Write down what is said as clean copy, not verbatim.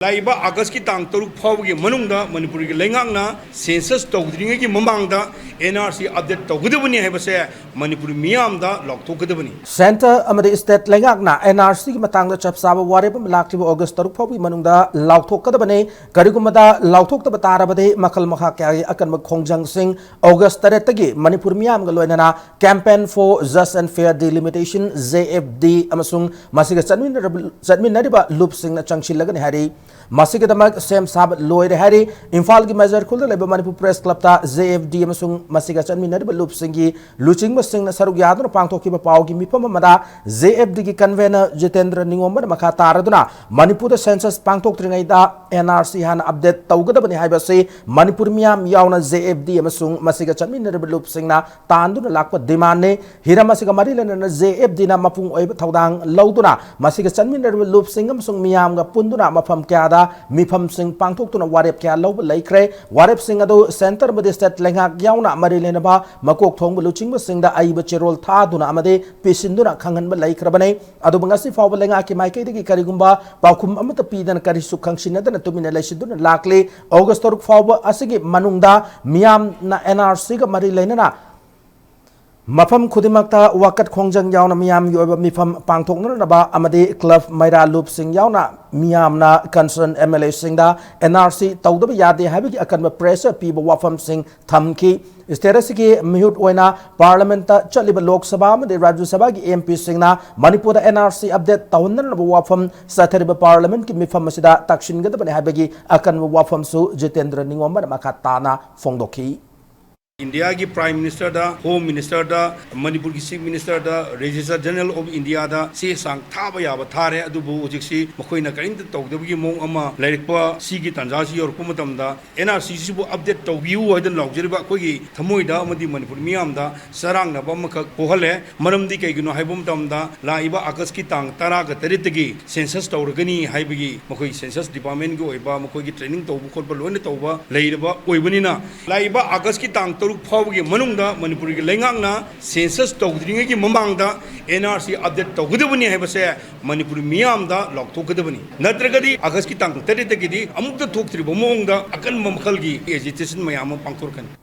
लाइबा अगस्त की तांग तरुक फावगी मनुंगदा मणिपुर की लेंगांगना सेंसस तौद्रिंगे की ममांगदा एनआरसी अपडेट तौगदबनी हैबसे मणिपुर मियामदा लौथोकदबनी सेंटर अमदे स्टेट लेंगांगना एनआरसी की मतंगदा चपसाबा वारेब लाक्टिब अगस्त तरुक फावगी मनुंगदा लौथोकदबने करिगुमदा लौथोकदब तारबदे मखल मखा क्यागी अकनब खोंजंग सिंह अगस्त तरेतगी मणिपुर मियामगा लोइनना campaign for just and fair delimitation JFD अमसुंग मसिगा चनमिनरिबा लूप सिंह चंगशिलगने हारी मसिगदमक सेम साब लोइरे हारी इम्फाल की मेजर खुल लेब मणिपुर प्रेस क्लब ता JFD अमसुंग मसिगा चनमिनरिबा लूप सिंह की लुचिंग सिंह सरुक यादुना पांगथोकिबा पाव की मिफम मदा JFD की कन्वेनर जितेंद्र निंगोमन मखा तारदुना मणिपुर सेंसस पांगथोक्त्रिङैदा NRC हान अपडेट तौगदबनि हाइबसे मणिपुर मियाम यावना JFD अमसुंग मसिगा चनमिनरिबा लूप सिंहना तांदुना लाकपा डिमांड ने हिरम मसिगा मरि लेना JFD ना मपुंग ओइबा थौदांग लौदुना मसिगा चनमिनरिबा लूप सिंह अमसुंग मियामगा पुंदुना मफम क्यादा मिफम सिंह पांगथोक्तुना वारेप क्या लौब लैख्रे वारेप सिंह अदु सेंटर मदे स्टेट लेंगाक यावना मरि लेनबा मकोक थोंग लुचिंग सिंह दा आइबा चेरोल थादुना अमदे पिसिंदुना खंगनबा लैख्रबने अदु बंगासी फावबा लेंगा की माइकैदगी करिगुंबा पाउखुम अमत पीदन करिसु खंगसिनदन तुमिना लैसिदुना लाक्ले ऑगस्ट तरुक फावबा असिगी मनुंगदा मियाम ना NRC गा मरि लेनना मफम खुदिमक्ता वाकत खोंजंग यावना मियाम योबा मिफम पांगथोक्नरबा अमदे क्लब मैरा लूप सिंह यावना मियामना कंसर्न MLA सिंहदा NRC तौदब यादे हाबिगी अकनबा प्रेशर पीबा वाफम सिंह थमकी स्टेटस की मिहुट ओइना पार्लियामेंट चलिबा लोकसभा में राज्य सभा की MP सिंहना मणिपुर NRC अपडेट तौननबा वाफम सथरिबा पार्लियामेंट की मिफम मसिदा तक्सिनगदबने हाबिगी अकनबा वाफम सु जितेंद्र निंगोमन मखा ताना फोंदोखी इंडिया की प्राइम मिनिस्टर दा होम मिनिस्टर दा मणिपुर की चीफ मिनिस्टर दा रजिस्ट्रार जनरल ऑफ इंडिया दा से सांग थाबा याबा थारे अदुबु होजिक्सी मखोइना करिंद तौदबगी मोंग अमा लाइरक्पा सीगी तंजासी और कुमतमदा NRC सिबु अपडेट तौबियु होइदन लौजरिबा कोगी थमोइदा अमदि मणिपुर मियामदा सरांग नबा मखक पोहले मरमदि कैगनो हाइबम तमदा लाइबा अगस्त की तांग 13 गा तरितगी सेंसस तौरगनी हाइबगी मखोइ सेंसस डिपार्टमेंट की ओइबा मखोइगी ट्रेनिंग तौबु खोलबा लोइने तौबा लेइरबा ओइबनिना लाइबा अगस्त की तांग फावगी मनुंगदा मणिपुर की लेंगांगना सेंसस तौद्रिंगे की ममांगदा NRC अपडेट तौगदबनी हैबसे मणिपुर मियामदा लौथोकदबनी नत्रगदी अगस्त की तांग 30 तगिदी अमुक्ता थोक्त्रिबो मोंगदा अकन ममखलगी एजिटेशन मयाम पांगथोरकन